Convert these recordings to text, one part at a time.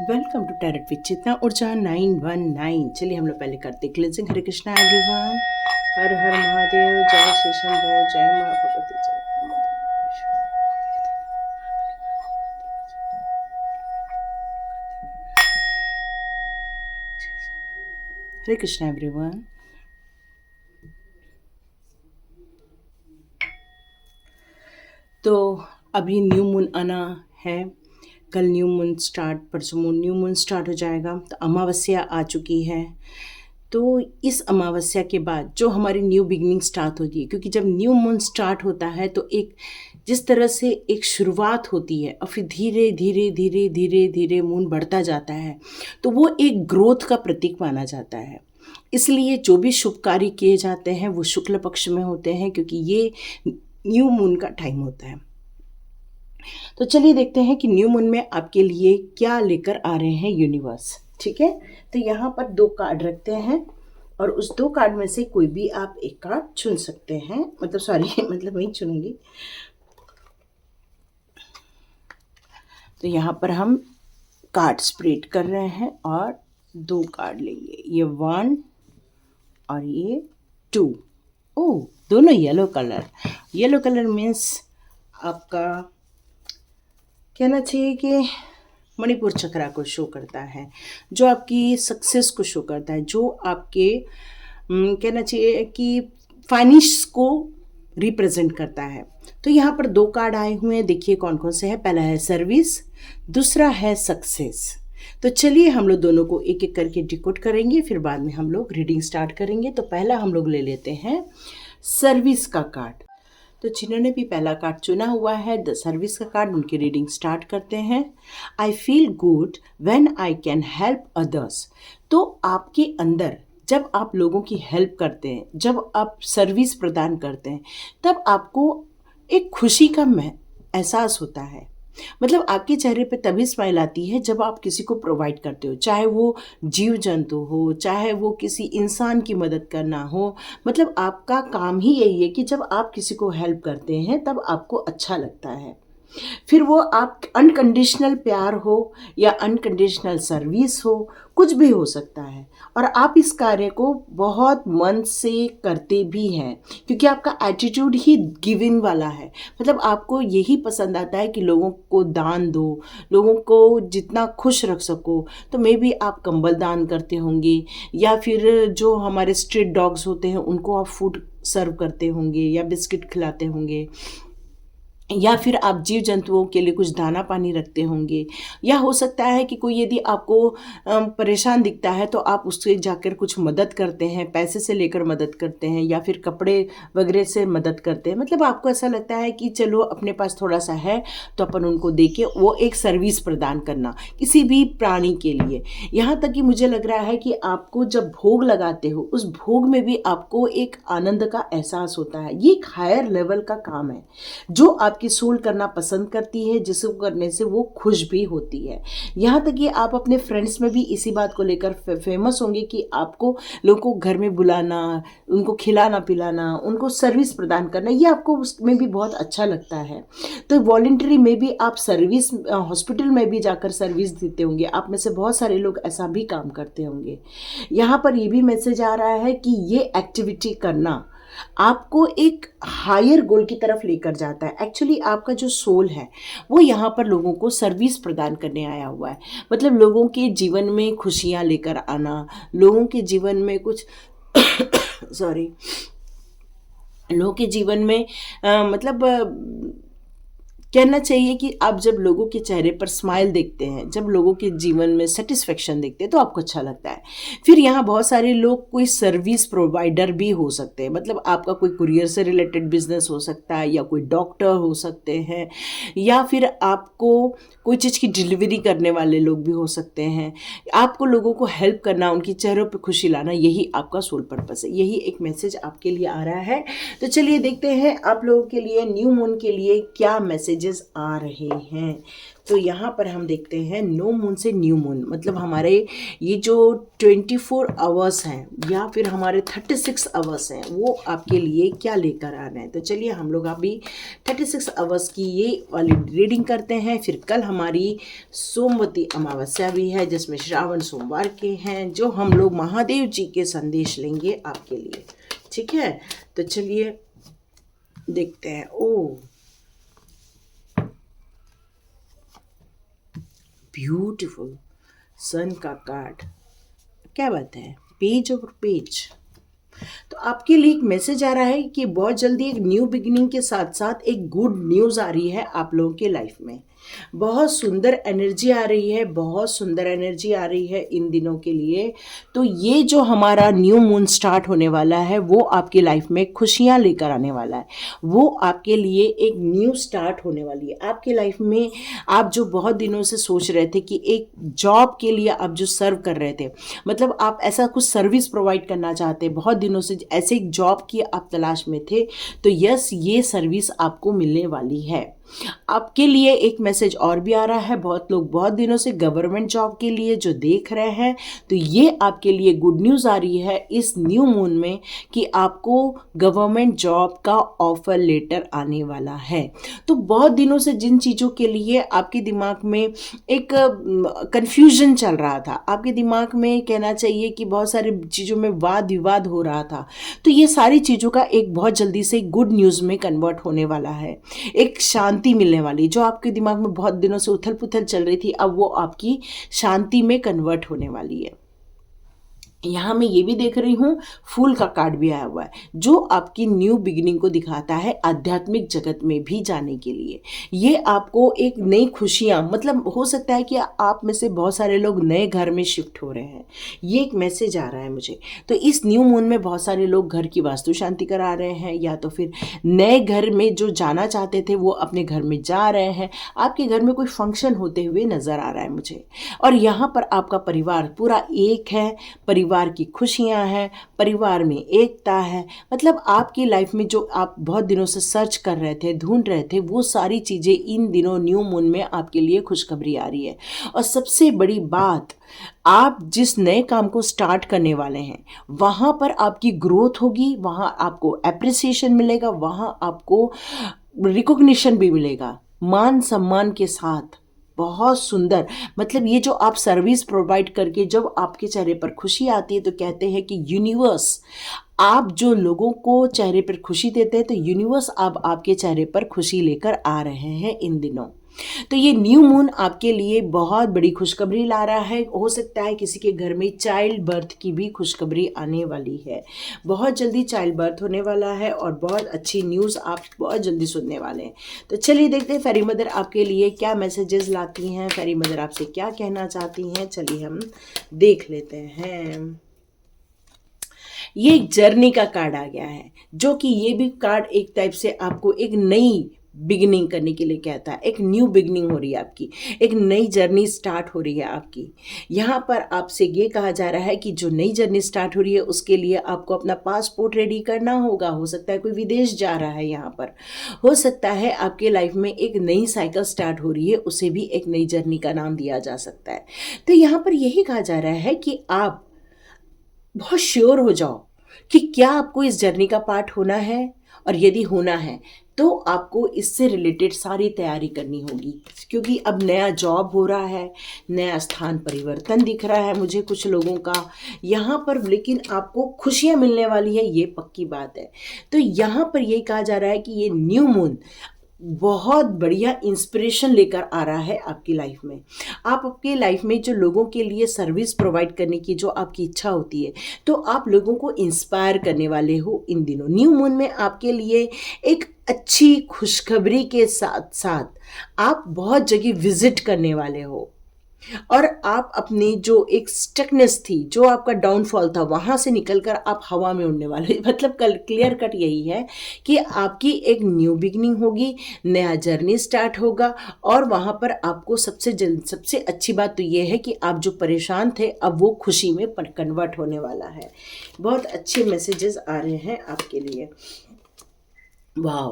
Welcome to tarot with चेतना ऊर्जा 919। चलिए हम लोग पहले करते क्लिनजिंग। हरे कृष्णा एवरीवन, हर हर महादेव, जय श्री शंभो, जय माँ भगवती, जय नमो देवाय। हरे कृष्णा एवरीवन। तो अभी न्यू मून आना है, कल न्यू मून स्टार्ट, परसों न्यू मून स्टार्ट हो जाएगा। तो अमावस्या आ चुकी है। तो इस अमावस्या के बाद जो हमारी न्यू बिगनिंग स्टार्ट होती है, क्योंकि जब न्यू मून स्टार्ट होता है तो एक जिस तरह से एक शुरुआत होती है और फिर धीरे धीरे धीरे धीरे धीरे मून बढ़ता जाता है, तो वो एक ग्रोथ का प्रतीक माना जाता है। इसलिए जो भी शुभ कार्य किए जाते हैं वो शुक्ल पक्ष में होते हैं, क्योंकि ये न्यू मून का टाइम होता है। तो चलिए देखते हैं कि न्यू मून में आपके लिए क्या लेकर आ रहे हैं यूनिवर्स। ठीक है, तो यहाँ पर 2 कार्ड रखते हैं और उस 2 कार्ड में से कोई भी आप एक कार्ड चुन सकते हैं, मतलब वही चुनूंगी। तो यहाँ पर हम कार्ड स्प्रेड कर रहे हैं और 2 कार्ड लेंगे, ये 1 और ये 2। ओह, दोनों येलो कलर मीन्स आपका कहना चाहिए कि मणिपुर चक्रा को शो करता है, जो आपकी सक्सेस को शो करता है, जो आपके कहना चाहिए कि फाइनेंस को रिप्रेजेंट करता है। तो यहाँ पर 2 कार्ड आए हुए हैं, देखिए कौन कौन से हैं। पहला है सर्विस, दूसरा है सक्सेस। तो चलिए हम लोग दोनों को एक एक करके डिकोड करेंगे, फिर बाद में हम लोग रीडिंग स्टार्ट करेंगे। तो पहला हम लोग ले लेते हैं सर्विस का कार्ड। तो जिन्होंने भी पहला कार्ड चुना हुआ है द सर्विस का कार्ड, उनकी रीडिंग स्टार्ट करते हैं। I feel good when I can help others. तो आपके अंदर जब आप लोगों की हेल्प करते हैं, जब आप सर्विस प्रदान करते हैं, तब आपको एक खुशी का एहसास होता है। मतलब आपके चेहरे पे तभी स्माइल आती है जब आप किसी को प्रोवाइड करते हो, चाहे वो जीव जंतु हो, चाहे वो किसी इंसान की मदद करना हो। मतलब आपका काम ही यही है कि जब आप किसी को हेल्प करते हैं तब आपको अच्छा लगता है। फिर वो आप अनकंडीशनल प्यार हो या अनकंडीशनल सर्विस हो, कुछ भी हो सकता है। और आप इस कार्य को बहुत मन से करते भी हैं, क्योंकि आपका एटीट्यूड ही गिविंग वाला है। मतलब आपको यही पसंद आता है कि लोगों को दान दो, लोगों को जितना खुश रख सको। तो मे बी आप कंबल दान करते होंगे, या फिर जो हमारे स्ट्रीट डॉग्स होते हैं उनको आप फूड सर्व करते होंगे या बिस्किट खिलाते होंगे, या फिर आप जीव जंतुओं के लिए कुछ दाना पानी रखते होंगे। या हो सकता है कि कोई यदि आपको परेशान दिखता है तो आप उससे जाकर कुछ मदद करते हैं, पैसे से लेकर मदद करते हैं, या फिर कपड़े वगैरह से मदद करते हैं। मतलब आपको ऐसा लगता है कि चलो अपने पास थोड़ा सा है तो अपन उनको दे के वो एक सर्विस प्रदान करना किसी भी प्राणी के लिए। यहाँ तक कि मुझे लग रहा है कि आपको जब भोग लगाते हो, उस भोग में भी आपको एक आनंद का एहसास होता है। ये एक हायर लेवल का काम है जो आपकी सोल करना पसंद करती है, जिसको करने से वो खुश भी होती है। यहाँ तक कि आप अपने फ्रेंड्स में भी इसी बात को लेकर फेमस होंगे कि आपको लोगों को घर में बुलाना, उनको खिलाना पिलाना, उनको सर्विस प्रदान करना, ये आपको उसमें भी बहुत अच्छा लगता है। तो वॉलंटरी में भी आप सर्विस, हॉस्पिटल में भी जाकर सर्विस देते होंगे। आप में से बहुत सारे लोग ऐसा भी काम करते होंगे। यहाँ पर ये भी मैसेज आ रहा है कि ये एक्टिविटी करना आपको एक हायर गोल की तरफ लेकर जाता है। एक्चुअली आपका जो सोल है वो यहाँ पर लोगों को सर्विस प्रदान करने आया हुआ है। मतलब लोगों के जीवन में खुशियाँ लेकर आना, लोगों के जीवन में कुछ सॉरी लोगों के जीवन में कहना चाहिए कि आप जब लोगों के चेहरे पर स्माइल देखते हैं, जब लोगों के जीवन में सेटिस्फेक्शन देखते हैं तो आपको अच्छा लगता है। फिर यहाँ बहुत सारे लोग कोई सर्विस प्रोवाइडर भी हो सकते हैं। मतलब आपका कोई कुरियर से रिलेटेड बिजनेस हो सकता है, या कोई डॉक्टर हो सकते हैं, या फिर आपको कोई चीज़ की डिलीवरी करने वाले लोग भी हो सकते हैं। आपको लोगों को हेल्प करना, उनके चेहरों पर खुशी लाना, यही आपका सोल पर्पस है। यही एक मैसेज आपके लिए आ रहा है। तो चलिए देखते हैं आप लोगों के लिए न्यू मून के लिए क्या मैसेज मैसेजेस आ रहे हैं। तो यहाँ पर हम देखते हैं नो मून से न्यू मून, मतलब हमारे ये जो 24 आवर्स हैं या फिर हमारे 36 आवर्स हैं वो आपके लिए क्या लेकर आ रहे हैं। तो चलिए हम लोग अभी 36 आवर्स की ये वाली रीडिंग करते हैं। फिर कल हमारी सोमवती अमावस्या भी है जिसमें श्रावण सोमवार के हैं, जो हम लोग महादेव जी के संदेश लेंगे आपके लिए। ठीक है, तो चलिए देखते हैं। ओ ब्यूटीफुल सन का कार्ड, क्या बात है, पेज ओवर पेज। तो आपके लिए एक मैसेज आ रहा है कि बहुत जल्दी एक न्यू बिगिनिंग के साथ साथ एक गुड न्यूज़ आ रही है आप लोगों के लाइफ में। बहुत सुंदर एनर्जी आ रही है, बहुत सुंदर एनर्जी आ रही है इन दिनों के लिए। तो ये जो हमारा न्यू मून स्टार्ट होने वाला है वो आपकी लाइफ में खुशियाँ लेकर आने वाला है। वो आपके लिए एक न्यू स्टार्ट होने वाली है आपकी लाइफ में। आप जो बहुत दिनों से सोच रहे थे कि एक जॉब के लिए आप जो सर्व कर रहे थे, मतलब आप ऐसा कुछ सर्विस प्रोवाइड करना चाहते, बहुत दिनों से ऐसे एक जॉब की आप तलाश में थे, तो यस ये सर्विस आपको मिलने वाली है। आपके लिए एक मैसेज और भी आ रहा है, बहुत लोग बहुत दिनों से गवर्नमेंट जॉब के लिए जो देख रहे हैं, तो ये आपके लिए गुड न्यूज़ आ रही है इस न्यू मून में कि आपको गवर्नमेंट जॉब का ऑफर लेटर आने वाला है। तो बहुत दिनों से जिन चीज़ों के लिए आपके दिमाग में एक कंफ्यूजन चल रहा था, आपके दिमाग में कहना चाहिए कि बहुत सारी चीज़ों में वाद विवाद हो रहा था, तो ये सारी चीज़ों का एक बहुत जल्दी से गुड न्यूज़ में कन्वर्ट होने वाला है। एक शांति मिलने वाली, जो आपके दिमाग में बहुत दिनों से उथल पुथल चल रही थी, अब वो आपकी शांति में कन्वर्ट होने वाली है। यहाँ मैं ये भी देख रही हूँ फूल का कार्ड भी आया हुआ है, जो आपकी न्यू बिगिनिंग को दिखाता है आध्यात्मिक जगत में भी जाने के लिए। ये आपको एक नई खुशियाँ, मतलब हो सकता है कि आप में से बहुत सारे लोग नए घर में शिफ्ट हो रहे हैं, ये एक मैसेज आ रहा है मुझे। तो इस न्यू मून में बहुत सारे लोग घर की वास्तु शांति करा रहे हैं, या तो फिर नए घर में जो जाना चाहते थे वो अपने घर में जा रहे हैं। आपके घर में कोई फंक्शन होते हुए नज़र आ रहा है मुझे। और यहाँ पर आपका परिवार पूरा एक है, परिवार की खुशियां हैं, परिवार में एकता है। मतलब आपकी लाइफ में जो आप बहुत दिनों से सर्च कर रहे थे, ढूंढ रहे थे, वो सारी चीज़ें इन दिनों न्यू मून में आपके लिए खुशखबरी आ रही है। और सबसे बड़ी बात, आप जिस नए काम को स्टार्ट करने वाले हैं वहाँ पर आपकी ग्रोथ होगी, वहाँ आपको एप्रिसिएशन मिलेगा, वहाँ आपको रिकॉग्निशन भी मिलेगा मान सम्मान के साथ। बहुत सुंदर, मतलब ये जो आप सर्विस प्रोवाइड करके जब आपके चेहरे पर खुशी आती है, तो कहते हैं कि यूनिवर्स, आप जो लोगों को चेहरे पर खुशी देते हैं, तो यूनिवर्स अब आपके चेहरे पर खुशी लेकर आ रहे हैं इन दिनों। तो ये न्यू मून आपके लिए बहुत बड़ी खुशखबरी ला रहा है। हो सकता है किसी के घर में चाइल्ड बर्थ की भी खुशखबरी आने वाली है। बहुत जल्दी चाइल्ड बर्थ होने वाला है और बहुत अच्छी न्यूज़ आप बहुत जल्दी सुनने वाले हैं। तो चलिए देखते हैं फेरी मदर आपके लिए क्या मैसेजेस लाती हैं, फेरी मदर आपसे क्या कहना चाहती हैं। चलिए हम देख लेते हैं। ये एक जर्नी का कार्ड आ गया है, जो कि ये भी कार्ड एक टाइप से आपको एक नई बिगिनिंग करने के लिए कहता है। एक न्यू बिगिनिंग हो रही है आपकी, एक नई जर्नी स्टार्ट हो रही है आपकी। यहाँ पर आपसे ये कहा जा रहा है कि जो नई जर्नी स्टार्ट हो रही है उसके लिए आपको अपना पासपोर्ट रेडी करना होगा। हो सकता है कोई विदेश जा रहा है, यहाँ पर हो सकता है आपके लाइफ में एक नई साइकिल स्टार्ट हो रही है, उसे भी एक नई जर्नी का नाम दिया जा सकता है। तो यहाँ पर यही कहा जा रहा है कि आप बहुत श्योर हो जाओ कि क्या आपको इस जर्नी का पार्ट होना है, और यदि होना है तो आपको इससे रिलेटेड सारी तैयारी करनी होगी, क्योंकि अब नया जॉब हो रहा है, नया स्थान परिवर्तन दिख रहा है मुझे कुछ लोगों का यहाँ पर, लेकिन आपको खुशियाँ मिलने वाली है, ये पक्की बात है। तो यहाँ पर यही कहा जा रहा है कि ये न्यू मून बहुत बढ़िया इंस्पिरेशन लेकर आ रहा है आपकी लाइफ में। आप अपनी लाइफ में जो लोगों के लिए सर्विस प्रोवाइड करने की जो आपकी इच्छा होती है, तो आप लोगों को इंस्पायर करने वाले हो इन दिनों। न्यू मून में आपके लिए एक अच्छी खुशखबरी के साथ साथ आप बहुत जगह विजिट करने वाले हो, और आप अपनी जो एक स्टकनेस थी, जो आपका डाउनफॉल था, वहाँ से निकलकर आप हवा में उड़ने वाले। मतलब कल क्लियर कट यही है कि आपकी एक न्यू बिगनिंग होगी, नया जर्नी स्टार्ट होगा, और वहाँ पर आपको सबसे अच्छी बात तो ये है कि आप जो परेशान थे अब वो खुशी में कन्वर्ट होने वाला है। बहुत अच्छे मैसेजेस आ रहे हैं आपके लिए। वाह,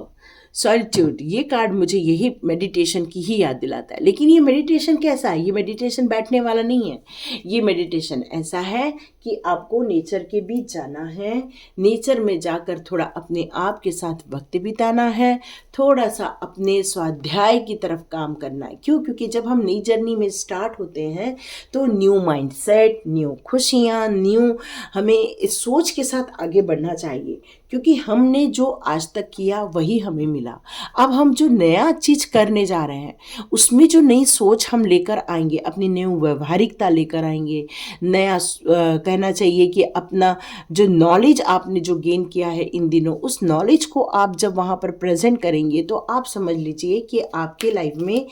सॉलिट्यूड, ये कार्ड मुझे यही मेडिटेशन की ही याद दिलाता है। लेकिन ये मेडिटेशन कैसा है? ये मेडिटेशन बैठने वाला नहीं है। ये मेडिटेशन ऐसा है कि आपको नेचर के बीच जाना है, नेचर में जाकर थोड़ा अपने आप के साथ वक्त बिताना है, थोड़ा सा अपने स्वाध्याय की तरफ काम करना है। क्यों? क्योंकि जब हम नई जर्नी में स्टार्ट होते हैं तो न्यू माइंडसेट, न्यू खुशियाँ, न्यू हमें इस सोच के साथ आगे बढ़ना चाहिए, क्योंकि हमने जो आज तक किया वही हमें मिला। अब हम जो नया चीज़ करने जा रहे हैं उसमें जो नई सोच हम लेकर आएंगे, अपनी न्यू व्यवहारिकता लेकर आएंगे, नया कहना चाहिए कि अपना जो नॉलेज आपने जो गेन किया है इन दिनों, उस नॉलेज को आप जब वहाँ पर प्रेजेंट करेंगे तो आप समझ लीजिए कि आपके लाइफ में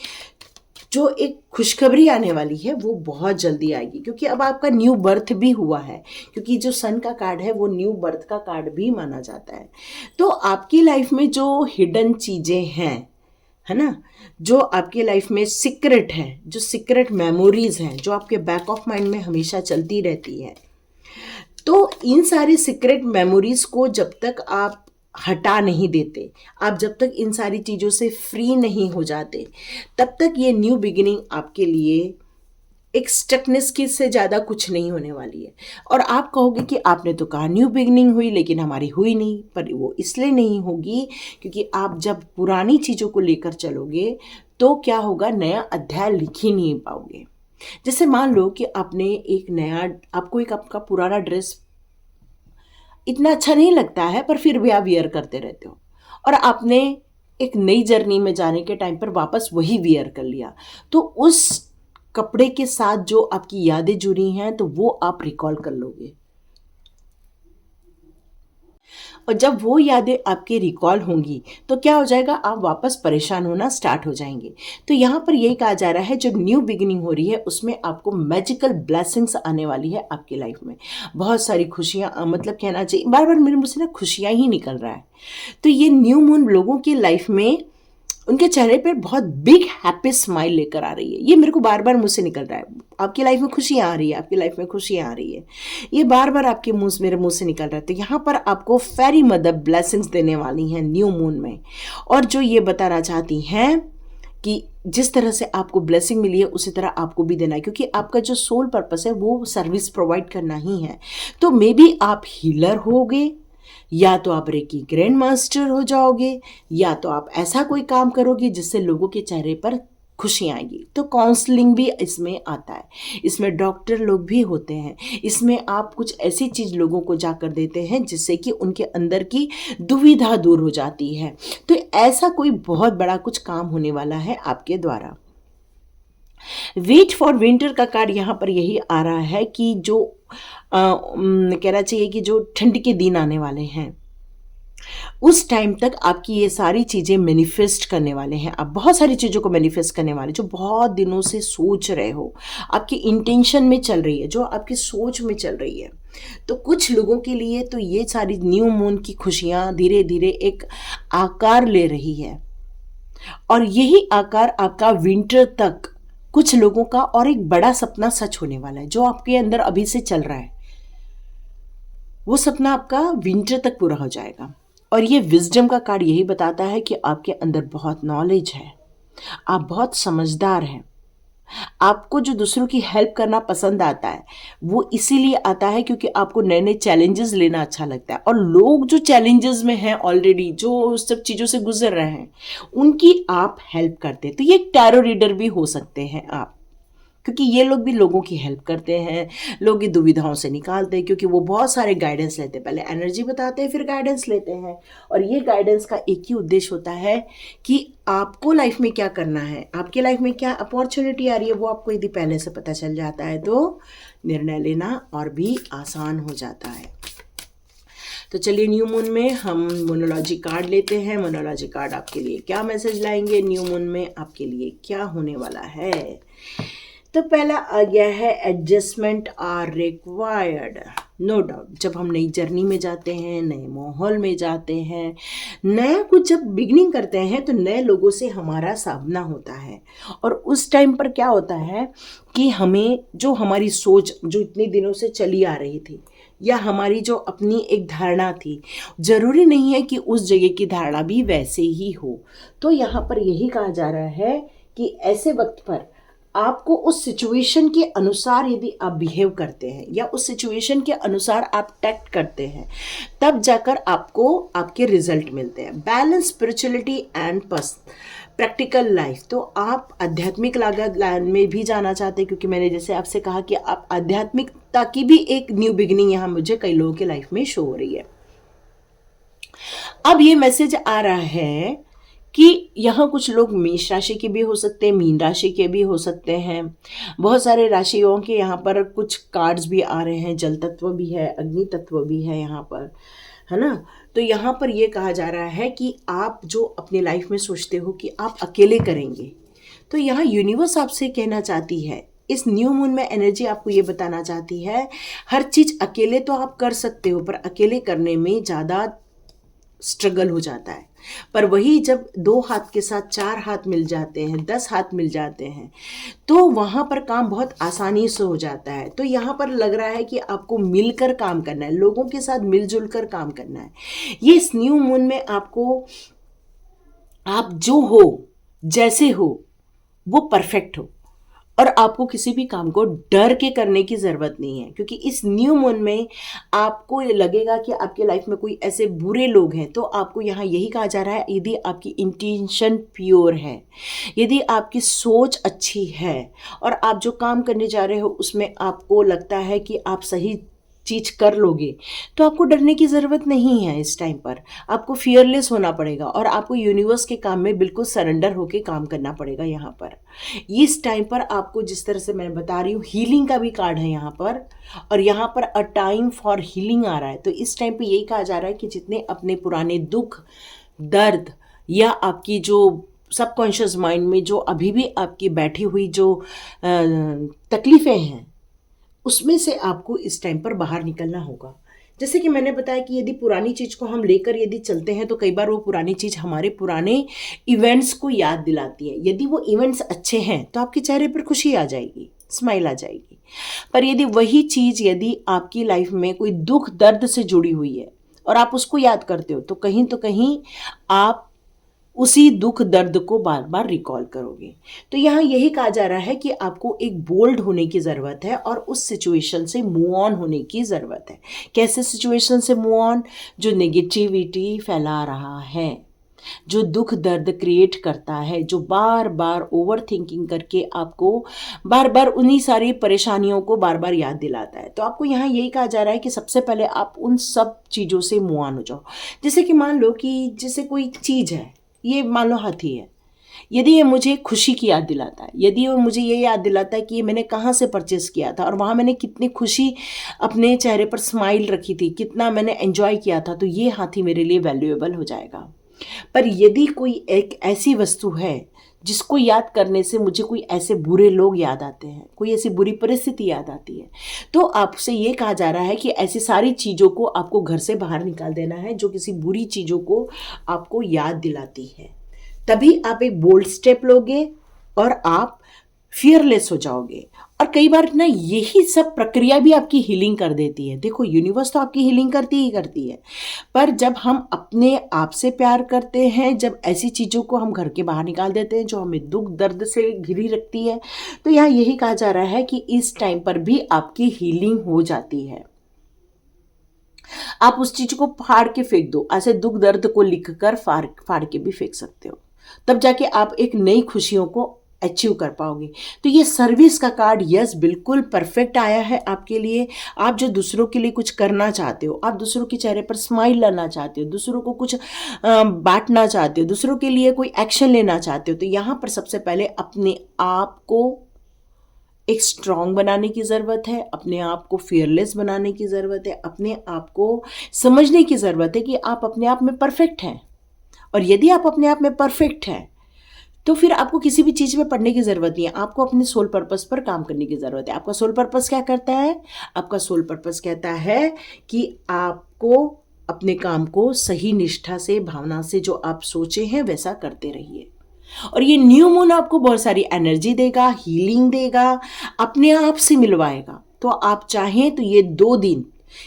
जो एक खुशखबरी आने वाली है वो बहुत जल्दी आएगी, क्योंकि अब आपका न्यू बर्थ भी हुआ है। क्योंकि जो सन का कार्ड है वो न्यू बर्थ का कार्ड भी माना जाता है। तो आपकी लाइफ में जो हिडन चीज़ें हैं, है ना, जो आपके लाइफ में सीक्रेट है, जो सीक्रेट मेमोरीज हैं, जो आपके बैक ऑफ माइंड में हमेशा चलती रहती है, तो इन सारी सीक्रेट मेमोरीज को जब तक आप हटा नहीं देते, आप जब तक इन सारी चीज़ों से फ्री नहीं हो जाते, तब तक ये न्यू बिगिनिंग आपके लिए एक स्टकनेस की से ज़्यादा कुछ नहीं होने वाली है। और आप कहोगे कि आपने तो कहा न्यू बिगिनिंग हुई, लेकिन हमारी हुई नहीं। पर वो इसलिए नहीं होगी क्योंकि आप जब पुरानी चीज़ों को लेकर चलोगे तो क्या होगा, नया अध्याय लिख ही नहीं पाओगे। जैसे मान लो कि आपने एक नया, आपको एक आपका पुराना ड्रेस इतना अच्छा नहीं लगता है, पर फिर भी आप वियर करते रहते हो, और आपने एक नई जर्नी में जाने के टाइम पर वापस वही वियर कर लिया, तो उस कपड़े के साथ जो आपकी यादें जुड़ी हैं तो वो आप रिकॉल कर लोगे। और जब वो यादें आपके रिकॉल होंगी तो क्या हो जाएगा, आप वापस परेशान होना स्टार्ट हो जाएंगे। तो यहाँ पर यही कहा जा रहा है, जो न्यू बिगिनिंग हो रही है उसमें आपको मैजिकल ब्लेसिंग्स आने वाली है आपकी लाइफ में। बहुत सारी खुशियाँ, मतलब कहना चाहिए, बार बार मेरे मुँह से ना खुशियाँ ही निकल रहा है। तो ये न्यू मून लोगों की लाइफ में, उनके चेहरे पर बहुत बिग हैप्पी स्माइल लेकर आ रही है। ये मेरे को बार बार मुझसे निकल रहा है, आपकी लाइफ में खुशियाँ आ रही है, आपकी लाइफ में खुशियाँ आ रही है, ये बार बार आपके मुंह, मेरे मुंह से निकल रहा है। तो यहाँ पर आपको फेरी मदर ब्लेसिंग्स देने वाली हैं न्यू मून में, और जो ये बताना चाहती हैं कि जिस तरह से आपको ब्लेसिंग मिली है उसी तरह आपको भी देना है, क्योंकि आपका जो सोल पर्पस है वो सर्विस प्रोवाइड करना ही है। तो मे बी आप हीलर होगे, या तो आप रेकी ग्रैंड मास्टर हो जाओगे, या तो आप ऐसा कोई काम करोगे जिससे लोगों के चेहरे पर खुशी आएगी। तो काउंसलिंग भी इसमें आता है, इसमें डॉक्टर लोग भी होते हैं, इसमें आप कुछ ऐसी चीज़ लोगों को जाकर देते हैं जिससे कि उनके अंदर की दुविधा दूर हो जाती है। तो ऐसा कोई बहुत बड़ा कुछ काम होने वाला है आपके द्वारा। वेट फॉर विंटर का कार्ड यहाँ पर यही आ रहा है कि जो कहना चाहिए कि जो ठंड के दिन आने वाले हैं उस टाइम तक आपकी ये सारी चीज़ें मैनिफेस्ट करने वाले हैं। आप बहुत सारी चीज़ों को मैनिफेस्ट करने वाले, जो बहुत दिनों से सोच रहे हो, आपकी इंटेंशन में चल रही है, जो आपकी सोच में चल रही है। तो कुछ लोगों के लिए तो ये सारी न्यू मून की खुशियाँ धीरे धीरे एक आकार ले रही है, और यही आकार आपका विंटर तक कुछ लोगों का और एक बड़ा सपना सच होने वाला है, जो आपके अंदर अभी से चल रहा है वो सपना आपका विंटर तक पूरा हो जाएगा। और ये विजडम का कार्ड यही बताता है कि आपके अंदर बहुत नॉलेज है, आप बहुत समझदार हैं, आपको जो दूसरों की हेल्प करना पसंद आता है वो इसीलिए आता है क्योंकि आपको नए नए चैलेंजेस लेना अच्छा लगता है। और लोग जो चैलेंजेस में हैं ऑलरेडी, जो सब चीज़ों से गुजर रहे हैं, उनकी आप हेल्प करते हैं। तो ये एक टैरो रीडर भी हो सकते हैं आप, क्योंकि ये लोग भी लोगों की हेल्प करते हैं, लोगों की दुविधाओं से निकालते हैं, क्योंकि वो बहुत सारे गाइडेंस लेते हैं। पहले एनर्जी बताते हैं, फिर गाइडेंस लेते हैं। और ये गाइडेंस का एक ही उद्देश्य होता है कि आपको लाइफ में क्या करना है, आपके लाइफ में क्या अपॉर्चुनिटी आ रही है, वो आपको यदि पहले से पता चल जाता है तो निर्णय लेना और भी आसान हो जाता है। तो चलिए, न्यू मून में हम मोनोलॉजी कार्ड लेते हैं। मोनोलॉजी कार्ड आपके लिए क्या मैसेज लाएंगे, न्यू मून में आपके लिए क्या होने वाला है। तो पहला आ गया है, adjustment are required. No doubt जब हम नई जर्नी में जाते हैं, नए माहौल में जाते हैं, नया कुछ जब बिगनिंग करते हैं तो नए लोगों से हमारा सामना होता है। और उस टाइम पर क्या होता है कि हमें जो हमारी सोच जो इतने दिनों से चली आ रही थी या हमारी जो अपनी एक धारणा थी, ज़रूरी नहीं है कि उस जगह की धारणा भी वैसे ही हो। तो यहाँ पर यही कहा जा रहा है कि ऐसे वक्त पर आपको उस सिचुएशन के अनुसार यदि आप बिहेव करते हैं या उस सिचुएशन के अनुसार आप टैक्ट करते हैं, तब जाकर आपको आपके रिजल्ट मिलते हैं। Balance spirituality and practical life. तो आप आध्यात्मिक लागत लाइन में भी जाना चाहते हैं, क्योंकि मैंने जैसे आपसे कहा कि आप आध्यात्मिकता की भी एक न्यू बिगिनिंग यहाँ मुझे कई लोगों के लाइफ में शो हो रही है। अब ये मैसेज आ रहा है कि यहाँ कुछ लोग मेष राशि के भी हो सकते हैं, मीन राशि के भी हो सकते हैं। बहुत सारे राशियों के यहाँ पर कुछ कार्ड्स भी आ रहे हैं, जल तत्व भी है, अग्नि तत्व भी है यहाँ पर, है ना। तो यहाँ पर ये कहा जा रहा है कि आप जो अपनी लाइफ में सोचते हो कि आप अकेले करेंगे, तो यहाँ यूनिवर्स आपसे कहना चाहती है, इस न्यू मून में एनर्जी आपको ये बताना चाहती है, हर चीज़ अकेले तो आप कर सकते हो, पर अकेले करने में ज़्यादा स्ट्रगल हो जाता है। पर वही जब 2 हाथ के साथ 4 हाथ मिल जाते हैं, 10 हाथ मिल जाते हैं, तो वहाँ पर काम बहुत आसानी से हो जाता है। तो यहाँ पर लग रहा है कि आपको मिलकर काम करना है, लोगों के साथ मिलजुल कर काम करना है। ये इस न्यू मून में आपको, आप जो हो, जैसे हो, वो परफेक्ट हो, और आपको किसी भी काम को डर के करने की ज़रूरत नहीं है। क्योंकि इस न्यू मून में आपको ये लगेगा कि आपके लाइफ में कोई ऐसे बुरे लोग हैं, तो आपको यहाँ यही कहा जा रहा है, यदि आपकी इंटेंशन प्योर है, यदि आपकी सोच अच्छी है और आप जो काम करने जा रहे हो उसमें आपको लगता है कि आप सही चीज़ कर लोगे, तो आपको डरने की ज़रूरत नहीं है। इस टाइम पर आपको फियरलेस होना पड़ेगा और आपको यूनिवर्स के काम में बिल्कुल सरेंडर होकर काम करना पड़ेगा। यहाँ पर इस टाइम पर आपको, जिस तरह से मैं बता रही हूँ, हीलिंग का भी कार्ड है यहाँ पर, और यहाँ पर अ टाइम फॉर हीलिंग आ रहा है। तो इस टाइम पर यही कहा जा रहा है कि जितने अपने पुराने दुख, दर्द या आपकी जो सबकॉन्शियस माइंड में जो अभी भी आपकी बैठी हुई जो तकलीफ़ें हैं, उसमें से आपको इस टाइम पर बाहर निकलना होगा। जैसे कि मैंने बताया कि यदि पुरानी चीज़ को हम लेकर यदि चलते हैं तो कई बार वो पुरानी चीज़ हमारे पुराने इवेंट्स को याद दिलाती है। यदि वो इवेंट्स अच्छे हैं तो आपके चेहरे पर खुशी आ जाएगी, स्माइल आ जाएगी। पर यदि वही चीज़ यदि आपकी लाइफ में कोई दुख दर्द से जुड़ी हुई है और आप उसको याद करते हो, तो कहीं आप उसी दुख दर्द को बार बार रिकॉल करोगे। तो यहाँ यही कहा जा रहा है कि आपको एक बोल्ड होने की ज़रूरत है और उस सिचुएशन से मूव ऑन होने की ज़रूरत है। कैसे सिचुएशन से मूव ऑन? जो नेगेटिविटी फैला रहा है, जो दुख दर्द क्रिएट करता है, जो बार बार ओवर थिंकिंग करके आपको बार बार उन्हीं सारी परेशानियों को बार बार याद दिलाता है। तो आपको यहाँ यही कहा जा रहा है कि सबसे पहले आप उन सब चीज़ों से मूव ऑन हो जाओ। जैसे कि मान लो कि जैसे कोई चीज़ है, ये मान लो हाथी है, यदि ये मुझे खुशी की याद दिलाता है, यदि वो मुझे ये याद दिलाता है कि ये मैंने कहाँ से परचेस किया था और वहाँ मैंने कितनी खुशी अपने चेहरे पर स्माइल रखी थी, कितना मैंने एंजॉय किया था, तो ये हाथी मेरे लिए वैल्यूएबल हो जाएगा। पर यदि कोई एक ऐसी वस्तु है जिसको याद करने से मुझे कोई ऐसे बुरे लोग याद आते हैं, कोई ऐसी बुरी परिस्थिति याद आती है, तो आपसे ये कहा जा रहा है कि ऐसी सारी चीज़ों को आपको घर से बाहर निकाल देना है जो किसी बुरी चीज़ों को आपको याद दिलाती है। तभी आप एक बोल्ड स्टेप लोगे और आप फियरलेस हो जाओगे। और कई बार ना यही सब प्रक्रिया भी आपकी हीलिंग कर देती है। देखो, यूनिवर्स तो आपकी हीलिंग करती ही करती है, पर जब हम अपने आप से प्यार करते हैं, जब ऐसी चीज़ों को हम घर के बाहर निकाल देते हैं जो हमें दुख दर्द से घिरी रखती है, तो यहाँ यही कहा जा रहा है कि इस टाइम पर भी आपकी हीलिंग हो जाती है। आप उस चीज़ को फाड़ के फेंक दो, ऐसे दुख दर्द को लिख कर फाड़ के भी फेंक सकते हो, तब जाके आप एक नई खुशियों को अचीव कर पाओगे। तो ये सर्विस का कार्ड, यस, बिल्कुल परफेक्ट आया है आपके लिए। आप जो दूसरों के लिए कुछ करना चाहते हो, आप दूसरों के चेहरे पर स्माइल लाना चाहते हो, दूसरों को कुछ बांटना चाहते हो, दूसरों के लिए कोई एक्शन लेना चाहते हो, तो यहाँ पर सबसे पहले अपने आप को एक स्ट्रॉन्ग बनाने की ज़रूरत है, अपने आप को फियरलेस बनाने की ज़रूरत है, अपने आप को समझने की ज़रूरत है कि आप अपने आप में परफेक्ट हैं। और यदि आप अपने आप में परफेक्ट हैं तो फिर आपको किसी भी चीज़ में पढ़ने की ज़रूरत नहीं है, आपको अपने सोल पर्पस पर काम करने की ज़रूरत है। आपका सोल पर्पस क्या करता है? आपका सोल पर्पस कहता है कि आपको अपने काम को सही निष्ठा से, भावना से, जो आप सोचे हैं वैसा करते रहिए। और ये न्यू मून आपको बहुत सारी एनर्जी देगा, हीलिंग देगा, अपने आप से मिलवाएगा। तो आप चाहें तो ये 2 दिन,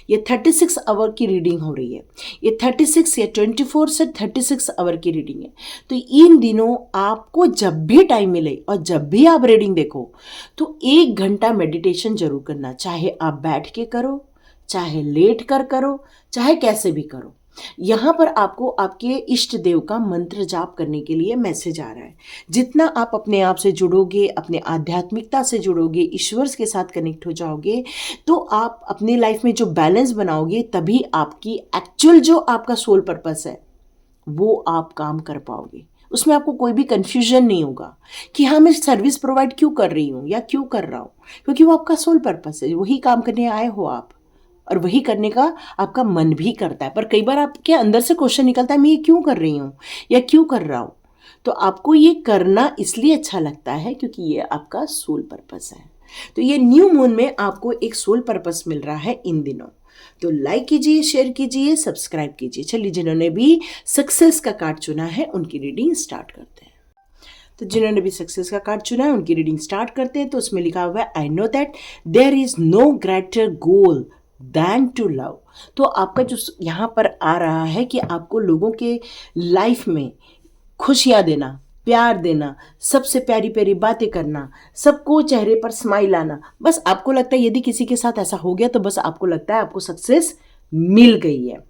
ये 36 आवर की रीडिंग हो रही है, ये 36 या 24 से 36 आवर की रीडिंग है। तो इन दिनों आपको जब भी टाइम मिले और जब भी आप रीडिंग देखो तो 1 घंटा मेडिटेशन जरूर करना, चाहे आप बैठ के करो, चाहे लेट कर करो, चाहे कैसे भी करो। यहाँ पर आपको आपके इष्ट देव का मंत्र जाप करने के लिए मैसेज आ रहा है। जितना आप अपने आप से जुड़ोगे, अपने आध्यात्मिकता से जुड़ोगे, ईश्वर के साथ कनेक्ट हो जाओगे, तो आप अपनी लाइफ में जो बैलेंस बनाओगे, तभी आपकी एक्चुअल जो आपका सोल पर्पस है वो आप काम कर पाओगे। उसमें आपको कोई भी कंफ्यूजन नहीं होगा कि हाँ मैं सर्विस प्रोवाइड क्यों कर रही हूँ या क्यों कर रहा हूँ, क्योंकि वो आपका सोल पर्पस है, वही काम करने आए हो आप, और वही करने का आपका मन भी करता है। पर कई बार आपके अंदर से क्वेश्चन निकलता है मैं ये क्यों कर रही हूँ या क्यों कर रहा हूँ। तो आपको ये करना इसलिए अच्छा लगता है क्योंकि ये आपका सोल पर्पस है। तो ये न्यू मून में आपको एक सोल पर्पस मिल रहा है इन दिनों। तो लाइक कीजिए, शेयर कीजिए, सब्सक्राइब कीजिए। चलिए, जिन्होंने भी सक्सेस का कार्ड चुना है उनकी रीडिंग स्टार्ट करते हैं। तो जिन्होंने भी सक्सेस का कार्ड चुना है उनकी रीडिंग स्टार्ट करते हैं। तो उसमें लिखा हुआ है I know that there is no greater goal than to love. तो आपका जो यहाँ पर आ रहा है कि आपको लोगों के लाइफ में खुशियाँ देना, प्यार देना, सबसे प्यारी प्यारी बातें करना, सबको चेहरे पर स्माइल आना, बस आपको लगता है यदि किसी के साथ ऐसा हो गया तो बस आपको लगता है आपको सक्सेस मिल गई है।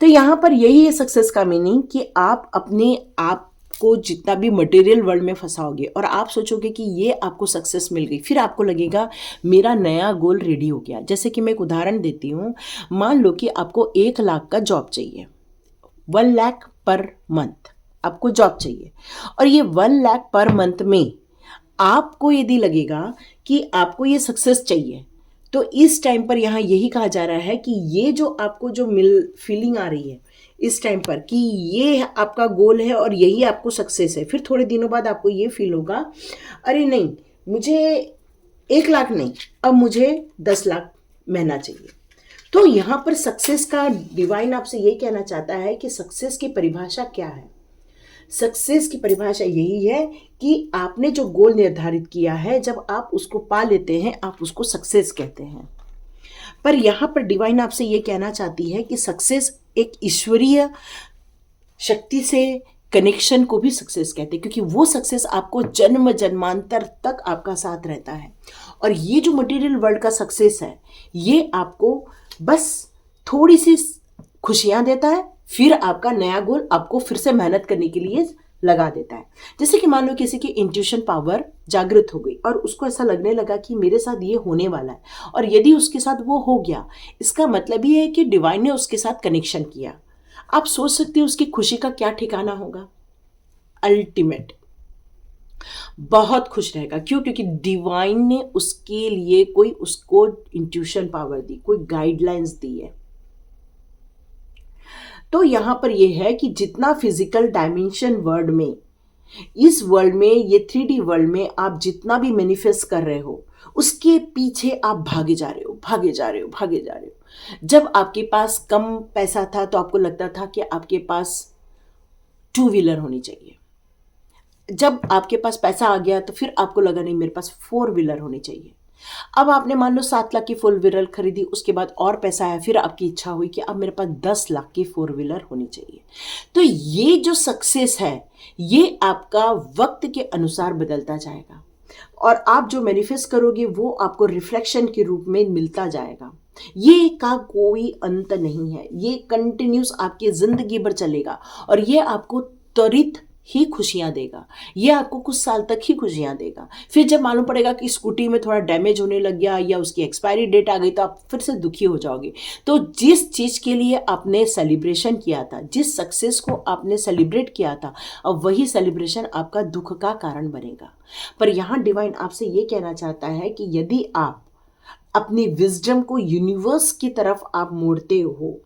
तो यहाँ पर यही है सक्सेस का मीनिंग कि आप अपने आप को जितना भी मटेरियल वर्ल्ड में फंसाओगे और आप सोचोगे कि ये आपको सक्सेस मिल गई, फिर आपको लगेगा मेरा नया गोल रेडी हो गया। जैसे कि मैं एक उदाहरण देती हूँ, मान लो कि आपको 1 लाख का जॉब चाहिए, 1 लाख पर मंथ आपको जॉब चाहिए, और ये 1 लाख पर मंथ में आपको यदि लगेगा कि आपको ये सक्सेस चाहिए, तो इस टाइम पर यहाँ यही कहा जा रहा है कि ये जो आपको जो फीलिंग आ रही है इस टाइम पर कि ये आपका गोल है और यही आपको सक्सेस है, फिर थोड़े दिनों बाद आपको ये फील होगा अरे नहीं, मुझे 1 लाख नहीं, अब मुझे 10 लाख महीना चाहिए। तो यहाँ पर सक्सेस का डिवाइन आपसे ये कहना चाहता है कि सक्सेस की परिभाषा क्या है। सक्सेस की परिभाषा यही है कि आपने जो गोल निर्धारित किया है, जब आप उसको पा लेते हैं आप उसको सक्सेस कहते हैं। पर यहाँ पर डिवाइन आपसे ये कहना चाहती है कि सक्सेस एक ईश्वरीय शक्ति से कनेक्शन को भी सक्सेस कहते हैं, क्योंकि वो सक्सेस आपको जन्म जन्मांतर तक आपका साथ रहता है। और ये जो मटेरियल वर्ल्ड का सक्सेस है ये आपको बस थोड़ी सी खुशियां देता है, फिर आपका नया गोल आपको फिर से मेहनत करने के लिए लगा देता है। जैसे कि मान लो किसी की इंट्यूशन पावर जागृत हो गई और उसको ऐसा लगने लगा कि मेरे साथ ये होने वाला है, और यदि उसके साथ वो हो गया, इसका मतलब ये है कि डिवाइन ने उसके साथ कनेक्शन किया। आप सोच सकते हो उसकी खुशी का क्या ठिकाना होगा। अल्टीमेट बहुत खुश रहेगा। क्यों? क्योंकि डिवाइन ने उसके लिए कोई उसको इंट्यूशन पावर दी, कोई गाइडलाइंस दी है। तो यहां पर यह है कि जितना फिजिकल डायमेंशन वर्ल्ड में, इस वर्ल्ड में, ये 3D वर्ल्ड में आप जितना भी मैनिफेस्ट कर रहे हो उसके पीछे आप भागे जा रहे हो, भागे जा रहे हो, भागे जा रहे हो। जब आपके पास कम पैसा था तो आपको लगता था कि आपके पास 2 व्हीलर होनी चाहिए। जब आपके पास पैसा आ गया तो फिर आपको लगा नहीं, मेरे पास 4 व्हीलर होनी चाहिए। अब आपने मान लो 7 लाख की 4 व्हीलर खरीदी, उसके बाद और पैसा आया, फिर आपकी इच्छा हुई कि अब मेरे पास 10 लाख की 4 व्हीलर होनी चाहिए। तो ये जो सक्सेस है ये आपका वक्त के अनुसार बदलता जाएगा, और आप जो मैनिफेस्ट करोगे वो आपको रिफ्लेक्शन के रूप में मिलता जाएगा। ये का कोई अंत नहीं है, ये कंटिन्यूस आपकी जिंदगी भर चलेगा, और ये आपको त्वरित ही खुशियां देगा। ये आपको कुछ साल तक ही खुशियां देगा। फिर जब मालूम पड़ेगा कि स्कूटी में थोड़ा डैमेज होने लग गया या उसकी एक्सपायरी डेट आ गई तो आप फिर से दुखी हो जाओगे। तो जिस चीज के लिए आपने सेलिब्रेशन किया था, जिस सक्सेस को आपने सेलिब्रेट किया था, अब वही सेलिब्रेशन आपका दुख का कारण बनेगा। पर यहाँ डिवाइन आपसे ये कहना चाहता है कि यदि आप अपनी विजडम को यूनिवर्स की तरफ आप मोड़ते हो,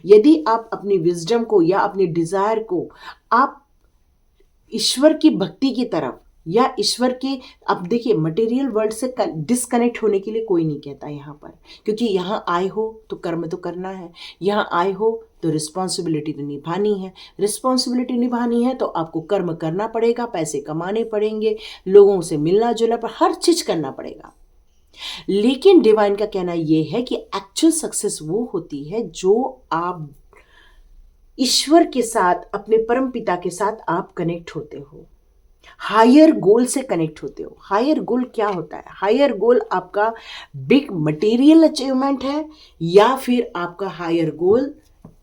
यदि आप अपनी विजडम को या अपने डिजायर को आप ईश्वर की भक्ति की तरफ या ईश्वर के, अब देखिए मटेरियल वर्ल्ड से डिस्कनेक्ट होने के लिए कोई नहीं कहता यहाँ पर, क्योंकि यहाँ आए हो तो कर्म तो करना है, यहाँ आए हो तो रिस्पॉन्सिबिलिटी तो निभानी है, रिस्पॉन्सिबिलिटी निभानी है तो आपको कर्म करना पड़ेगा, पैसे कमाने पड़ेंगे, लोगों से मिलना जुलना पर हर चीज करना पड़ेगा। लेकिन डिवाइन का कहना यह है कि एक्चुअल सक्सेस वो होती है जो आप ईश्वर के साथ, अपने परम पिता के साथ आप कनेक्ट होते हो, हायर गोल से कनेक्ट होते हो। हायर गोल क्या होता है? हायर गोल आपका बिग मटेरियल अचीवमेंट है या फिर आपका हायर गोल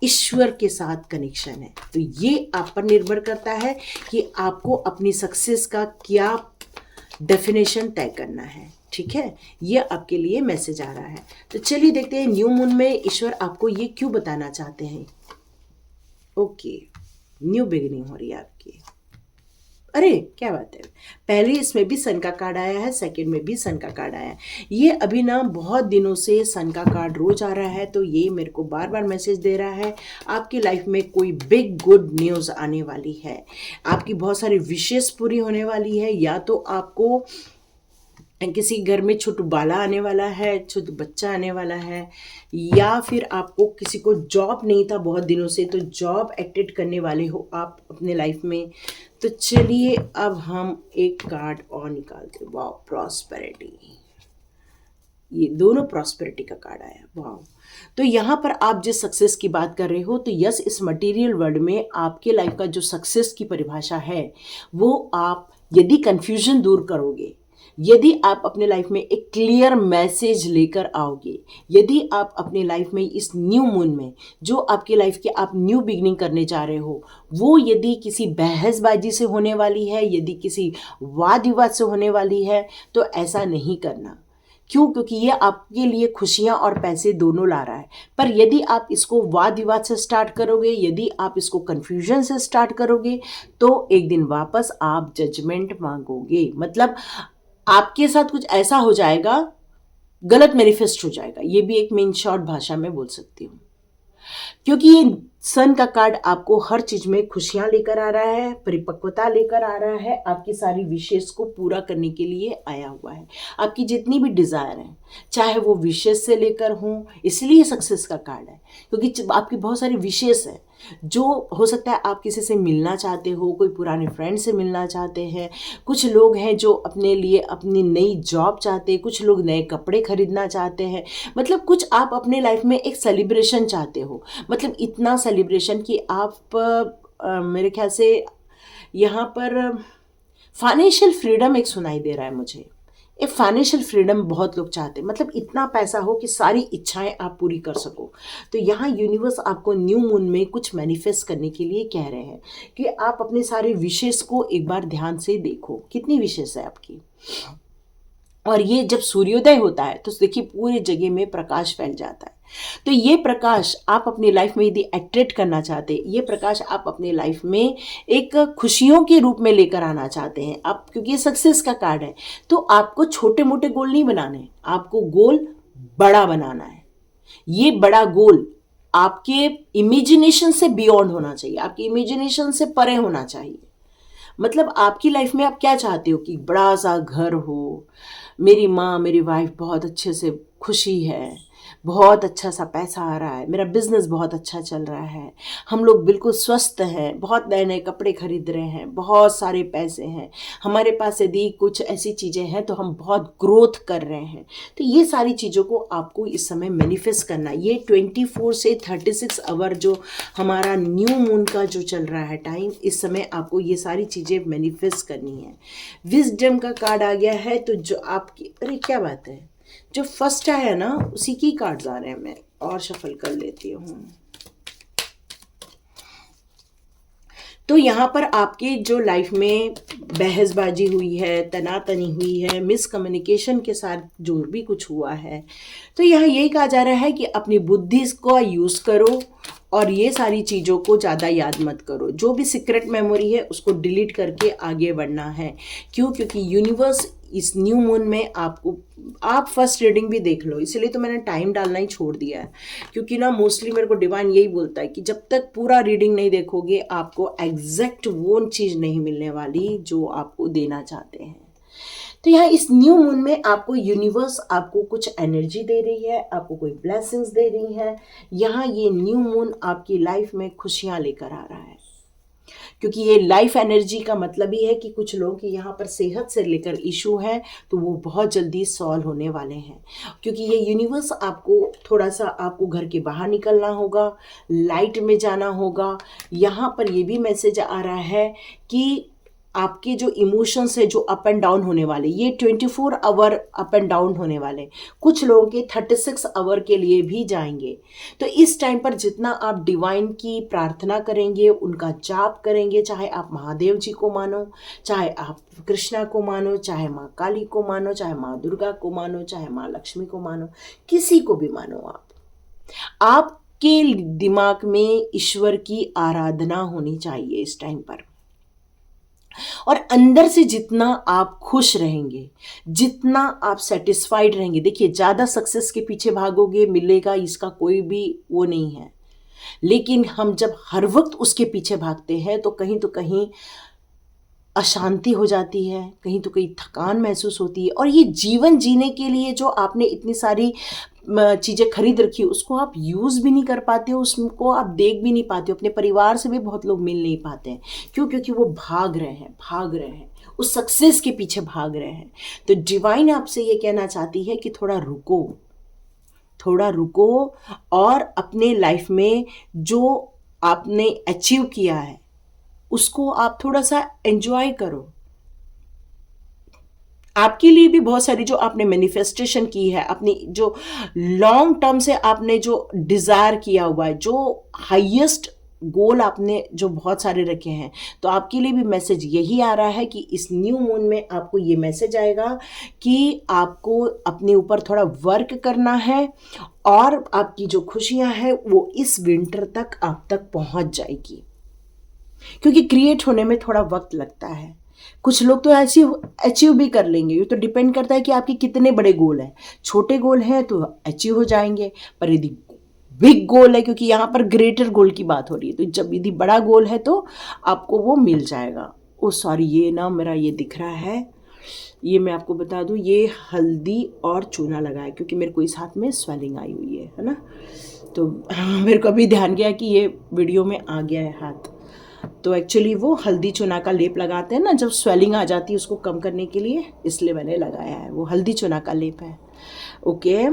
ईश्वर के साथ कनेक्शन है। तो ये आप पर निर्भर करता है कि आपको अपनी सक्सेस का क्या डेफिनेशन तय करना है। ठीक है, ये आपके लिए मैसेज आ रहा है। तो चलिए देखते हैं न्यू मून में ईश्वर आपको ये क्यों बताना चाहते हैं। ओके, न्यू बिगिनिंग हो रही है आपकी। अरे क्या बात है, पहले इसमें भी सन का कार्ड आया है, सेकंड में भी सन का कार्ड आया है। ये अभी ना बहुत दिनों से सन का कार्ड रोज आ रहा है, तो ये मेरे को बार बार मैसेज दे रहा है आपकी लाइफ में कोई बिग गुड न्यूज़ आने वाली है, आपकी बहुत सारी विशेष पूरी होने वाली है, या तो आपको किसी घर में छोटू बाला आने वाला है, छोटू बच्चा आने वाला है, या फिर आपको किसी को जॉब नहीं था बहुत दिनों से, तो जॉब एक्टेड करने वाले हो आप अपने लाइफ में। तो चलिए अब हम एक कार्ड और निकालते हैं। वाह, प्रॉस्पेरिटी, ये दोनों प्रॉस्पेरिटी का कार्ड आया। वाह, तो यहाँ पर आप जिस सक्सेस की बात कर रहे हो, तो यस, इस मटेरियल वर्ल्ड में आपके लाइफ का जो सक्सेस की परिभाषा है वो आप यदि कंफ्यूजन दूर करोगे, यदि आप अपने लाइफ में एक क्लियर मैसेज लेकर आओगे, यदि आप अपने लाइफ में इस न्यू मून में जो आपकी लाइफ की आप न्यू बिगनिंग करने जा रहे हो, वो यदि किसी बहसबाजी से होने वाली है, यदि किसी वाद विवाद से होने वाली है, तो ऐसा नहीं करना। क्यों? क्योंकि ये आपके लिए खुशियां और पैसे दोनों ला रहा है। पर यदि आप इसको वाद विवाद से स्टार्ट करोगे, यदि आप इसको कंफ्यूजन से स्टार्ट करोगे, तो एक दिन वापस आप जजमेंट मांगोगे। मतलब आपके साथ कुछ ऐसा हो जाएगा, गलत मैनिफेस्ट हो जाएगा। ये भी एक मेन शॉर्ट भाषा में बोल सकती हूँ, क्योंकि ये सन का कार्ड आपको हर चीज में खुशियां लेकर आ रहा है, परिपक्वता लेकर आ रहा है, आपकी सारी विशेष को पूरा करने के लिए आया हुआ है। आपकी जितनी भी डिजायर है, चाहे वो विशेष से लेकर हों, इसलिए सक्सेस का कार्ड है, क्योंकि आपकी बहुत सारी विशेष है। जो हो सकता है आप किसी से मिलना चाहते हो, कोई पुराने फ्रेंड से मिलना चाहते हैं, कुछ लोग हैं जो अपने लिए अपनी नई जॉब चाहते हैं, कुछ लोग नए कपड़े खरीदना चाहते हैं, मतलब कुछ आप अपने लाइफ में एक सेलिब्रेशन चाहते हो। मतलब इतना सेलिब्रेशन कि आप मेरे ख्याल से यहाँ पर फाइनेंशियल फ्रीडम एक सुनाई दे रहा है मुझे। एक फाइनेंशियल फ्रीडम बहुत लोग चाहते हैं, मतलब इतना पैसा हो कि सारी इच्छाएं आप पूरी कर सको। तो यहाँ यूनिवर्स आपको न्यू मून में कुछ मैनिफेस्ट करने के लिए कह रहे हैं कि आप अपने सारे विशेष को एक बार ध्यान से देखो, कितनी विशेष है आपकी। और ये जब सूर्योदय होता है तो देखिए पूरी जगह में प्रकाश फैल जाता है। तो ये प्रकाश आप अपनी लाइफ में यदि अट्रैक्ट करना चाहते हैं, ये प्रकाश आप अपने लाइफ में एक खुशियों के रूप में लेकर आना चाहते हैं आप, क्योंकि ये सक्सेस का कार्ड है, तो आपको छोटे मोटे गोल नहीं बनाने, आपको गोल बड़ा बनाना है। ये बड़ा गोल आपके इमेजिनेशन से बियॉन्ड होना चाहिए, आपकी इमेजिनेशन से परे होना चाहिए। मतलब आपकी लाइफ में आप क्या चाहते हो कि बड़ा सा घर हो, मेरी माँ मेरी वाइफ बहुत अच्छे से खुशी है, बहुत अच्छा सा पैसा आ रहा है, मेरा बिजनेस बहुत अच्छा चल रहा है, हम लोग बिल्कुल स्वस्थ हैं, बहुत नए नए कपड़े खरीद रहे हैं, बहुत सारे पैसे हैं हमारे पास, यदि कुछ ऐसी चीज़ें हैं तो हम बहुत ग्रोथ कर रहे हैं। तो ये सारी चीज़ों को आपको इस समय मैनिफेस्ट करना है। ये 24 से 36 आवर जो हमारा न्यू मून का जो चल रहा है टाइम, इस समय आपको ये सारी चीज़ें मैनिफेस्ट करनी है। विजडम का कार्ड आ गया है, तो जो आपकी, अरे क्या बात है, जो फर्स्ट आया ना उसी की कार्ड्स आ रहे हैं। मैं और शफल कर लेती हूँ। तो यहाँ पर आपके जो लाइफ में बहसबाजी हुई है, तनातनी हुई है, मिसकम्युनिकेशन के साथ जो भी कुछ हुआ है, तो यहाँ यही कहा जा रहा है कि अपनी बुद्धि को यूज़ करो और ये सारी चीज़ों को ज़्यादा याद मत करो। जो भी सीक्रेट मेमोरी है उसको डिलीट करके आगे बढ़ना है। क्यों? क्योंकि यूनिवर्स इस न्यू मून में आपको, आप फर्स्ट रीडिंग भी देख लो, इसलिए तो मैंने टाइम डालना ही छोड़ दिया है। क्योंकि ना मोस्टली मेरे को डिवाइन यही बोलता है कि जब तक पूरा रीडिंग नहीं देखोगे आपको एग्जैक्ट वो चीज़ नहीं मिलने वाली जो आपको देना चाहते हैं। तो यहाँ इस न्यू मून में आपको यूनिवर्स आपको कुछ एनर्जी दे रही है, आपको कोई ब्लेसिंग्स दे रही है। यहाँ ये न्यू मून आपकी लाइफ में खुशियाँ लेकर आ रहा है। क्योंकि ये लाइफ एनर्जी का मतलब ही है कि कुछ लोगों की यहाँ पर सेहत से लेकर इशू है तो वो बहुत जल्दी सॉल्व होने वाले हैं। क्योंकि ये यूनिवर्स आपको थोड़ा सा, आपको घर के बाहर निकलना होगा, लाइट में जाना होगा। यहाँ पर ये भी मैसेज आ रहा है कि आपके जो इमोशंस है जो अप एंड डाउन होने वाले, ये 24 आवर अप एंड डाउन होने वाले, कुछ लोगों के 36 आवर के लिए भी जाएंगे। तो इस टाइम पर जितना आप डिवाइन की प्रार्थना करेंगे, उनका जाप करेंगे, चाहे आप महादेव जी को मानो, चाहे आप कृष्णा को मानो, चाहे माँ काली को मानो, चाहे माँ दुर्गा को मानो, चाहे माँ लक्ष्मी को मानो, किसी को भी मानो आपके दिमाग में ईश्वर की आराधना होनी चाहिए इस टाइम पर। और अंदर से जितना आप खुश रहेंगे, जितना आप सेटिस्फाइड रहेंगे, देखिए ज़्यादा सक्सेस के पीछे भागोगे मिलेगा, इसका कोई भी वो नहीं है। लेकिन हम जब हर वक्त उसके पीछे भागते हैं तो कहीं अशांति हो जाती है, कहीं तो कहीं थकान महसूस होती है। और ये जीवन जीने के लिए जो आपने इतनी सारी चीज़ें खरीद रखी उसको आप यूज़ भी नहीं कर पाते हो, उसको आप देख भी नहीं पाते हो। अपने परिवार से भी बहुत लोग मिल नहीं पाते हैं। क्यों? क्योंकि वो भाग रहे हैं उस सक्सेस के पीछे भाग रहे हैं। तो डिवाइन आपसे ये कहना चाहती है कि थोड़ा रुको और अपने लाइफ में जो आपने अचीव किया है उसको आप थोड़ा सा एंजॉय करो। आपके लिए भी बहुत सारी जो आपने मैनिफेस्टेशन की है, अपनी जो लॉन्ग टर्म से आपने जो डिज़ायर किया हुआ है, जो हाईएस्ट गोल आपने जो बहुत सारे रखे हैं, तो आपके लिए भी मैसेज यही आ रहा है कि इस न्यू मून में आपको ये मैसेज आएगा कि आपको अपने ऊपर थोड़ा वर्क करना है और आपकी जो खुशियां हैं वो इस विंटर तक आप तक पहुंच जाएगी। क्योंकि क्रिएट होने में थोड़ा वक्त लगता है। कुछ लोग तो ऐसे अचीव भी कर लेंगे। ये तो डिपेंड करता है कि आपके कितने बड़े गोल हैं। छोटे गोल हैं तो अचीव हो जाएंगे, पर यदि बिग गोल है, क्योंकि यहाँ पर ग्रेटर गोल की बात हो रही है, तो जब यदि बड़ा गोल है तो आपको वो मिल जाएगा। ओ सॉरी, ये ना मेरा ये दिख रहा है, ये मैं आपको बता दूँ, ये हल्दी और चूना लगा है क्योंकि मेरे को इस हाथ में स्वेलिंग आई हुई है ना। तो मेरे को अभी ध्यान गया कि ये वीडियो में आ गया है हाथ। तो एक्चुअली वो हल्दी चूना का लेप लगाते हैं ना जब स्वेलिंग आ जाती है उसको कम करने के लिए, इसलिए मैंने लगाया है। वो हल्दी चूना का लेप है। ओके,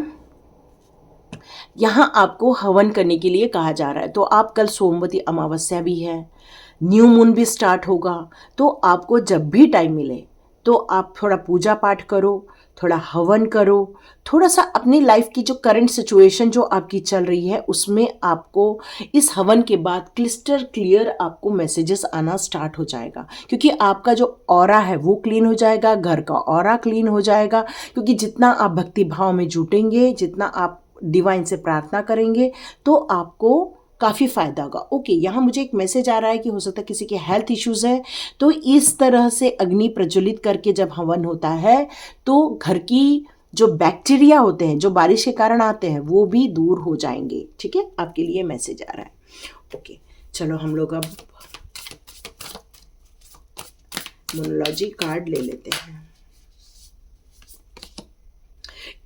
यहाँ आपको हवन करने के लिए कहा जा रहा है। तो आप कल सोमवती अमावस्या भी है, न्यू मून भी स्टार्ट होगा। तो आपको जब भी टाइम मिले तो आप थोड़ा पूजा पाठ करो, थोड़ा हवन करो, थोड़ा सा अपनी लाइफ की जो करंट सिचुएशन जो आपकी चल रही है उसमें आपको इस हवन के बाद क्लिस्टर क्लियर आपको मैसेजेस आना स्टार्ट हो जाएगा। क्योंकि आपका जो ऑरा है वो क्लीन हो जाएगा, घर का ऑरा क्लीन हो जाएगा। क्योंकि जितना आप भक्ति भाव में जुटेंगे, जितना आप डिवाइन से प्रार्थना करेंगे तो आपको काफ़ी फ़ायदा होगा। ओके, यहाँ मुझे एक मैसेज आ रहा है कि हो सकता है किसी के हेल्थ इश्यूज़ है, तो इस तरह से अग्नि प्रज्वलित करके जब हवन होता है तो घर की जो बैक्टीरिया होते हैं जो बारिश के कारण आते हैं वो भी दूर हो जाएंगे। ठीक है, आपके लिए मैसेज आ रहा है। ओके, चलो हम लोग अब मोनोलॉजी कार्ड ले लेते हैं।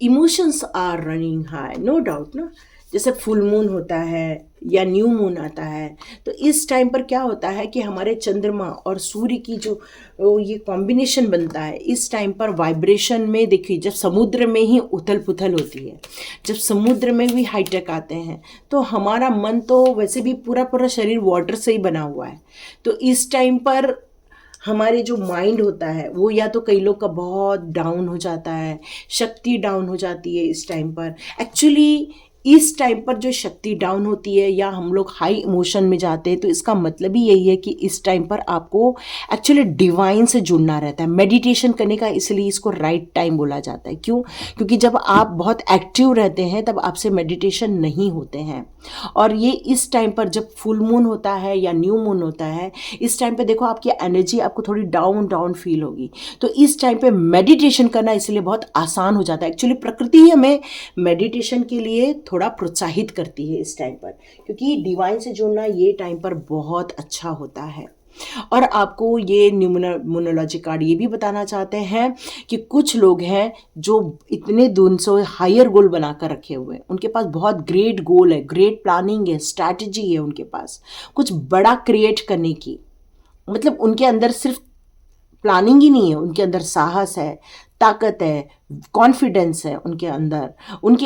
Emotions are running high, no doubt ना। जैसे फुल मून होता है या न्यू मून आता है तो इस टाइम पर क्या होता है कि हमारे चंद्रमा और सूर्य की जो ये कॉम्बिनेशन बनता है, इस टाइम पर वाइब्रेशन में देखिए, जब समुद्र में ही उथल पुथल होती है, जब समुद्र में भी हाईटेक आते हैं तो हमारा मन तो वैसे भी पूरा शरीर वाटर से ही बना हुआ है। तो इस टाइम पर हमारे जो माइंड होता है वो या तो कई लोग का बहुत डाउन हो जाता है, शक्ति डाउन हो जाती है इस टाइम पर। एक्चुअली इस टाइम पर जो शक्ति डाउन होती है या हम लोग हाई इमोशन में जाते हैं, तो इसका मतलब ही यही है कि इस टाइम पर आपको एक्चुअली डिवाइन से जुड़ना रहता है, मेडिटेशन करने का, इसलिए इसको राइट टाइम बोला जाता है। क्यों? क्योंकि जब आप बहुत एक्टिव रहते हैं तब आपसे मेडिटेशन नहीं होते हैं। और ये इस टाइम पर जब फुल मून होता है या न्यू मून होता है, इस टाइम पे देखो आपकी एनर्जी आपको थोड़ी डाउन डाउन फील होगी, तो इस टाइम पे मेडिटेशन करना इसलिए बहुत आसान हो जाता है। एक्चुअली प्रकृति ही हमें मेडिटेशन के लिए थोड़ा प्रोत्साहित करती है इस टाइम पर, क्योंकि डिवाइन से जुड़ना ये टाइम पर बहुत अच्छा होता है। और आपको ये न्यूमरोलॉजी कार्ड ये भी बताना चाहते हैं कि कुछ लोग हैं जो इतने दिन से हायर गोल बनाकर रखे हुए हैं, उनके पास बहुत ग्रेट गोल है, ग्रेट प्लानिंग है, स्ट्रैटेजी है उनके पास कुछ बड़ा क्रिएट करने की। मतलब उनके अंदर सिर्फ प्लानिंग ही नहीं है, उनके अंदर साहस है, ताकत है, कॉन्फिडेंस है उनके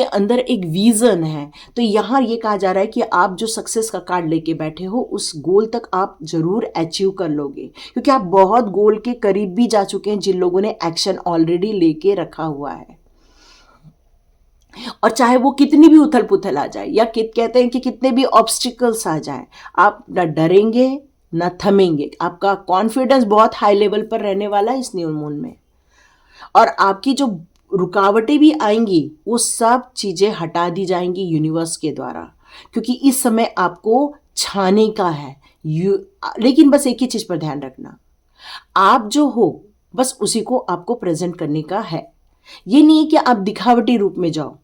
अंदर एक विज़न है। तो यहाँ ये कहा जा रहा है कि आप जो सक्सेस का कार्ड लेके बैठे हो उस गोल तक आप ज़रूर अचीव कर लोगे, क्योंकि आप बहुत गोल के करीब भी जा चुके हैं जिन लोगों ने एक्शन ऑलरेडी लेके रखा हुआ है। और चाहे वो कितनी भी उथल पुथल आ जाए या कहते हैं कि कितने भी ऑब्स्टिकल्स आ जाए, आप न डरेंगे न थमेंगे। आपका कॉन्फिडेंस बहुत हाई लेवल पर रहने वाला है इस न्यू मून में। और आपकी जो रुकावटें भी आएंगी वो सब चीज़ें हटा दी जाएंगी यूनिवर्स के द्वारा, क्योंकि इस समय आपको छाने का है। लेकिन बस एक ही चीज़ पर ध्यान रखना, आप जो हो बस उसी को आपको प्रेजेंट करने का है। ये नहीं है कि आप दिखावटी रूप में जाओ,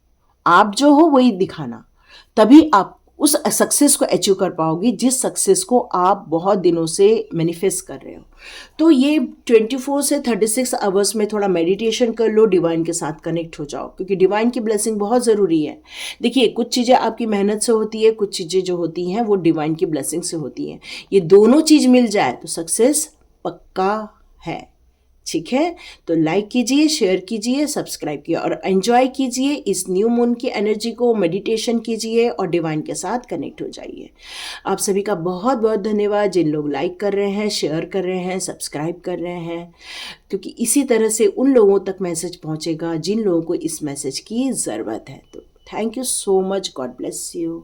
आप जो हो वही दिखाना, तभी आप उस सक्सेस को अचीव कर पाओगे जिस सक्सेस को आप बहुत दिनों से मैनिफेस्ट कर रहे हो। तो ये 24 से 36 आवर्स में थोड़ा मेडिटेशन कर लो, डिवाइन के साथ कनेक्ट हो जाओ, क्योंकि डिवाइन की ब्लेसिंग बहुत ज़रूरी है। देखिए, कुछ चीज़ें आपकी मेहनत से होती है, कुछ चीज़ें जो होती हैं वो डिवाइन की ब्लेसिंग से होती हैं। ये दोनों चीज़ मिल जाए तो सक्सेस पक्का है। ठीक है, तो लाइक कीजिए, शेयर कीजिए, सब्सक्राइब कीजिए और एंजॉय कीजिए इस न्यू मून की एनर्जी को। मेडिटेशन कीजिए और डिवाइन के साथ कनेक्ट हो जाइए। आप सभी का बहुत बहुत धन्यवाद जिन लोग लाइक कर रहे हैं, शेयर कर रहे हैं, सब्सक्राइब कर रहे हैं, क्योंकि इसी तरह से उन लोगों तक मैसेज पहुंचेगा जिन लोगों को इस मैसेज की ज़रूरत है। तो thank you so much, God bless you.